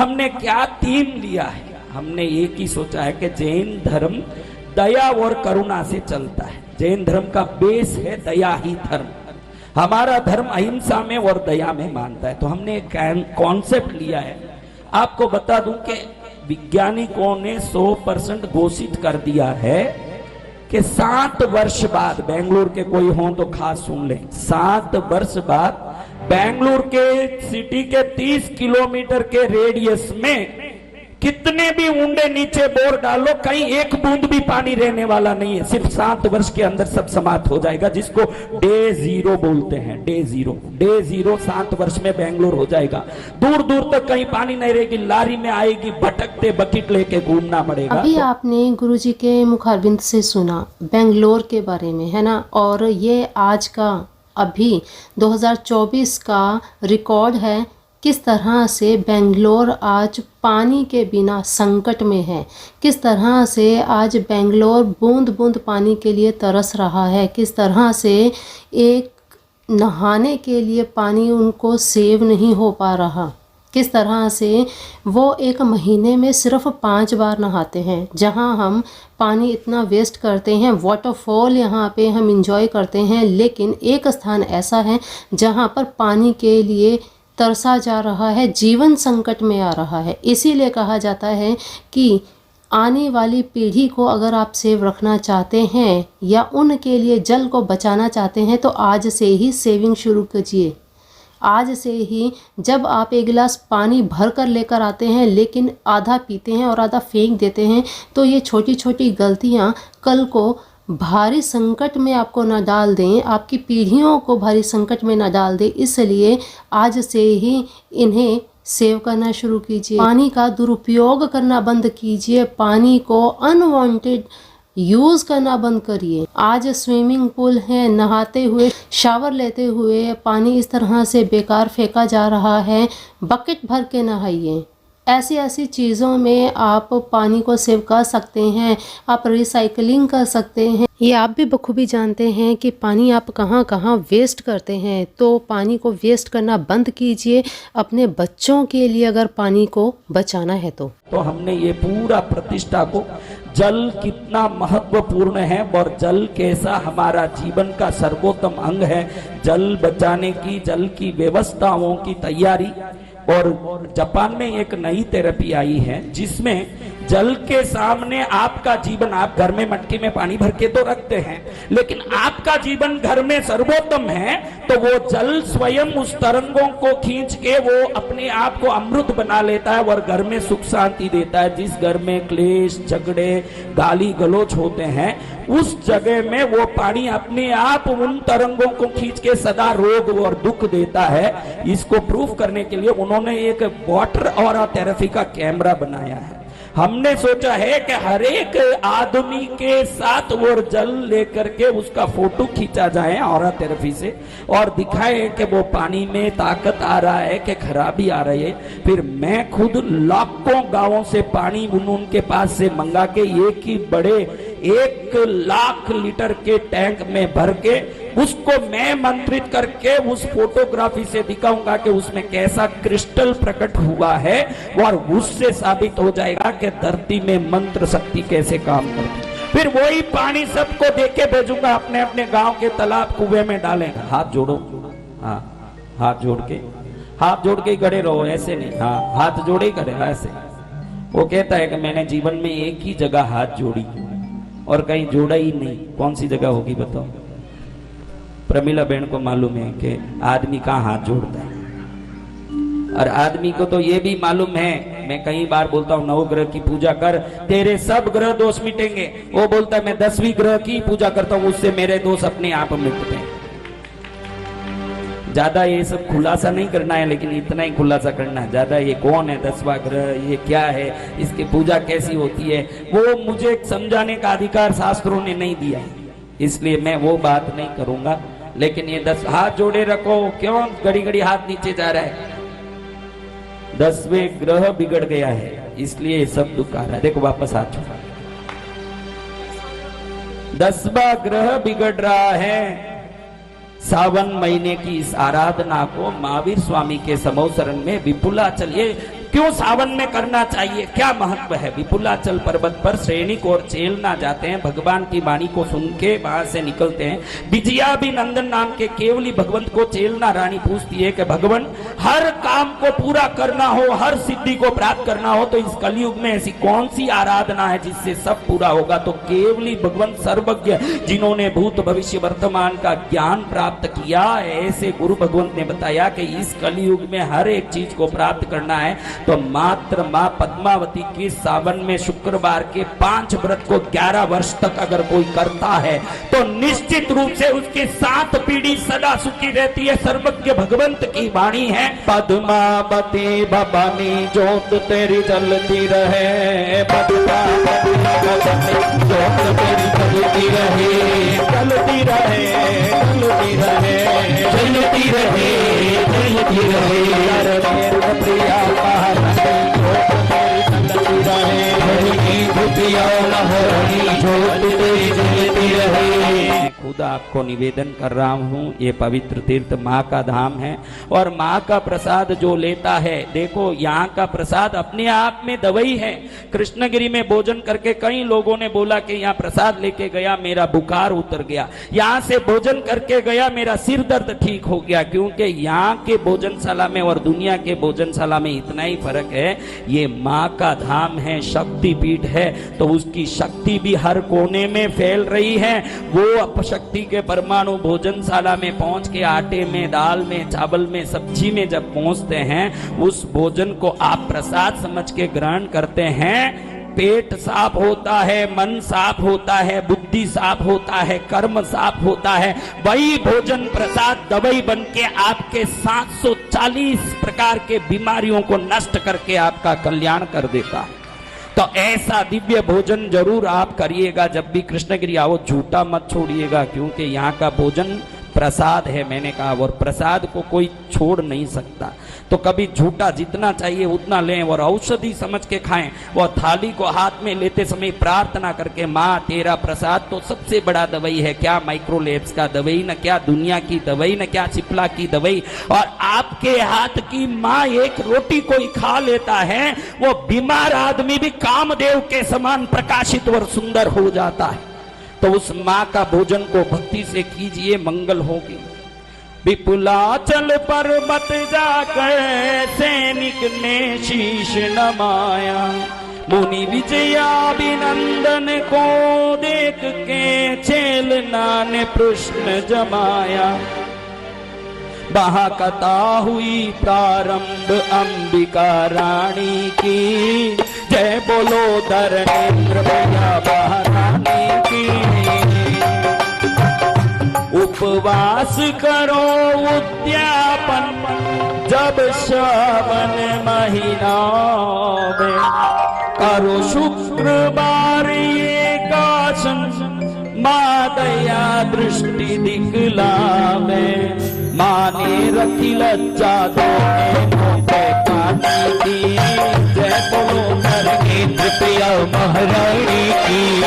हमने क्या थीम लिया है? हमने एक ही सोचा है कि जैन धर्म दया और करुणा से चलता है। जैन धर्म का बेस है दया ही धर्म। हमारा धर्म अहिंसा में और दया में मानता है। तो हमने एक कॉन्सेप्ट लिया है। आपको बता दूं कि वैज्ञानिकों ने 100% घोषित कर दिया है कि 7 वर्ष बाद, बेंगलुरु के कोई हो तो खास सुन ले, 7 वर्ष बाद बेंगलुरु के सिटी के 30 किलोमीटर के रेडियस में कितने भी ऊंडे नीचे बोर डालो, कहीं एक बूंद भी पानी रहने वाला नहीं है। सिर्फ 7 वर्ष के अंदर सब समाप्त हो जाएगा, जिसको डे जीरो बोलते हैं। डे जीरो 7 वर्ष में बेंगलुरु हो जाएगा। दूर दूर तक कहीं पानी नहीं रहेगी, लारी में आएगी, भटकते बकेट लेके घूमना पड़ेगा। अभी आपने गुरुजी के मुखारबिंद से सुना बेंगलोर के बारे में, है ना। और ये आज का, अभी 2024 का रिकॉर्ड है, किस तरह से बेंगलोर आज पानी के बिना संकट में है, किस तरह से आज बेंगलोर बूंद बूंद पानी के लिए तरस रहा है, किस तरह से एक नहाने के लिए पानी उनको सेव नहीं हो पा रहा, किस तरह से वो एक महीने में सिर्फ 5 बार नहाते हैं। जहां हम पानी इतना वेस्ट करते हैं, वाटरफॉल यहाँ पे हम इंजॉय करते हैं, लेकिन एक स्थान ऐसा है जहां पर पानी के लिए तरसा जा रहा है, जीवन संकट में आ रहा है। इसीलिए कहा जाता है कि आने वाली पीढ़ी को अगर आप सेव रखना चाहते हैं या उनके लिए जल को बचाना चाहते हैं तो आज से ही सेविंग शुरू कीजिए। आज से ही जब आप एक गिलास पानी भर कर लेकर आते हैं लेकिन आधा पीते हैं और आधा फेंक देते हैं, तो ये छोटी छोटी गलतियाँ कल को भारी संकट में आपको ना डाल दें, आपकी पीढ़ियों को भारी संकट में ना डाल दें। इसलिए आज से ही इन्हें सेव करना शुरू कीजिए। पानी का दुरुपयोग करना बंद कीजिए, पानी को अनवांटेड यूज़ करना बंद करिए। आज स्विमिंग पूल है, नहाते हुए, शावर लेते हुए पानी इस तरह से बेकार फेंका जा रहा है। बकेट भर के नहाइए। ऐसी ऐसी चीज़ों में आप पानी को सेव कर सकते हैं, आप रिसाइकलिंग कर सकते हैं। ये आप भी बखूबी जानते हैं कि पानी आप कहाँ कहाँ वेस्ट करते हैं, तो पानी को वेस्ट करना बंद कीजिए अपने बच्चों के लिए, अगर पानी को बचाना है तो हमने ये पूरा प्रतिष्ठा को, जल कितना महत्वपूर्ण है और जल कैसा हमारा जीवन का सर्वोत्तम अंग है, जल बचाने की, जल की व्यवस्थाओं की तैयारी। और जापान में एक नई थेरेपी आई है जिसमें जल के सामने आपका जीवन, आप घर में मटकी में पानी भर के तो रखते हैं, लेकिन आपका जीवन घर में सर्वोत्तम है, तो वो जल स्वयं उस तरंगों को खींच के वो अपने आप को अमृत बना लेता है और घर में सुख शांति देता है। जिस घर में क्लेश, झगड़े, गाली गलौज होते हैं, उस जगह में वो पानी अपने आप उन तरंगों को खींच के सदा रोग और दुख देता है। इसको प्रूफ करने के लिए उन्होंने एक वाटर ऑरा थेरेपी का कैमरा बनाया है। हमने सोचा है कि हर एक आदमी के साथ वो जल लेकर के उसका फोटो खींचा जाए ऑरा थेरेपी से और दिखाए कि वो पानी में ताकत आ रहा है कि खराबी आ रही है। फिर मैं खुद लाखों गांवों से पानी उनके पास से मंगा के एक ही बड़े 1 लाख लीटर के टैंक में भर के उसको मैं मंत्रित करके उस फोटोग्राफी से दिखाऊंगा कि उसमें कैसा क्रिस्टल प्रकट हुआ है, और उससे साबित हो जाएगा कि धरती में मंत्र शक्ति कैसे काम करती। फिर वही पानी सबको दे के भेजूंगा, अपने अपने गांव के तालाब कुएं में डालेगा। हाथ जोड़ो, हाँ हाथ जोड़ के खड़े रहो, ऐसे नहीं, हाँ हाथ जोड़े ही खड़े, ऐसे। वो कहता है कि मैंने जीवन में एक ही जगह हाथ जोड़ी और कहीं जोड़ा ही नहीं। कौन सी जगह होगी बताओ? प्रमिला बहन को मालूम है कि आदमी कहाँ हाथ जोड़ता है, और आदमी को तो ये भी मालूम है, मैं कई बार बोलता हूँ 9 ग्रह की पूजा कर, तेरे सब ग्रह दोष मिटेंगे। वो बोलता है मैं 10वीं ग्रह की पूजा करता हूँ, उससे मेरे दोष अपने आप मिटते हैं। ज्यादा ये सब खुलासा नहीं करना है, लेकिन इतना ही खुलासा करना है। ज्यादा ये कौन है 10वां ग्रह, ये क्या है, इसकी पूजा कैसी होती है, वो मुझे समझाने का अधिकार शास्त्रों ने नहीं दिया है, इसलिए मैं वो बात नहीं करूंगा। लेकिन ये 10 हाथ जोड़े रखो। क्यों घड़ी घड़ी हाथ नीचे जा रहा है? 10वें ग्रह बिगड़ गया है, इसलिए सब दुख आ रहा है। देखो वापस हाथ जोड़ा। 10वां ग्रह बिगड़ रहा है। सावन महीने की इस आराधना को महावीर स्वामी के समोसरण में विपुलाचल, ये क्यों सावन में करना चाहिए, क्या महत्व है। विपुलाचल पर्वत पर श्रेणिक और चेलना जाते हैं, भगवान की वाणी को सुन के वहां से निकलते हैं। विजया भी नंदन नाम के केवली भगवंत को चेलना रानी पूछती है कि भगवान हर काम को पूरा करना हो, हर सिद्धि को प्राप्त करना हो, तो इस कलयुग में ऐसी कौन सी आराधना है जिससे सब पूरा होगा। तो केवली भगवंत सर्वज्ञ, जिन्होंने भूत भविष्य वर्तमान का ज्ञान प्राप्त किया, ऐसे गुरु भगवंत ने बताया कि इस कलयुग में हर एक चीज को प्राप्त करना है तो मात्र मां पद्मावती की सावन में शुक्रवार के 5 व्रत को 11 वर्ष तक अगर कोई करता है तो निश्चित रूप से उसकी 7 पीढ़ी सदा सुखी रहती है। सर्वज्ञ भगवंत की वाणी है, पद्मावती भवानी जोत तेरी जलती रहे, पद्मावती भवानी जोत तेरी जलती रहे, जलती रहे, जलती रहे, जलती रहे, जलती रहे, प्रिया खुद आपको निवेदन कर रहा हूँ, ये पवित्र तीर्थ माँ का धाम है और माँ का प्रसाद जो लेता है, देखो यहाँ का प्रसाद अपने आप में दवाई है। कृष्णगिरी में भोजन करके कई लोगों ने बोला कि यहाँ प्रसाद लेके गया मेरा बुखार उतर गया, यहाँ से भोजन करके गया मेरा सिर दर्द ठीक हो गया, क्योंकि यहाँ के भोजनशाला में और दुनिया के भोजनशाला में इतना ही फर्क है, ये माँ का धाम है, शक्ति पीठ है, तो उसकी शक्ति भी हर कोने में फैल रही है। वो अपशक्ति के परमाणु भोजनशाला में पहुंच के आटे में, दाल में, चावल में, सब्जी में जब पहुंचते हैं, उस भोजन को आप प्रसाद समझ के ग्रहण करते हैं, पेट साफ होता है, मन साफ होता है, बुद्धि साफ होता है, कर्म साफ होता है। वही भोजन प्रसाद दवाई बन के आपके 740 प्रकार के बीमारियों को नष्ट करके आपका कल्याण कर देता है। तो ऐसा दिव्य भोजन जरूर आप करिएगा, जब भी कृष्णगिरी आओ झूठा मत छोड़िएगा, क्योंकि यहाँ का भोजन प्रसाद है, मैंने कहा, और प्रसाद को कोई छोड़ नहीं सकता। तो कभी झूठा जितना चाहिए उतना लें और औषधि समझ के खाएं। वो थाली को हाथ में लेते समय प्रार्थना करके, माँ तेरा प्रसाद तो सबसे बड़ा दवाई है, क्या माइक्रोलेब्स का दवाई, न क्या दुनिया की दवाई, न क्या चिपला की दवाई, और आपके हाथ की माँ एक रोटी कोई खा लेता है, वो बीमार आदमी भी कामदेव के समान प्रकाशित और सुंदर हो जाता है। तो उस माँ का भोजन को भक्ति से कीजिए, मंगल होगी। विपुलाचल पर्वत जाकर सैनिक ने शीश नमाया, मुनि विजयाभिनंदन को देख के छेलना ने प्रश्न जमाया। वहाँ कथा हुई प्रारंभ अंबिका रानी की, जय बोलो धरणेन्द्र भैया महारानी की। उपवास करो उद्यापन जब श्रावण महीना में, करो शुक्रवार एकादशन माँ दया दृष्टि दिखलावे। माने रखी लज्जा दोने पानी की, जय बोलो धरणेन्द्र प्रिया महारानी की।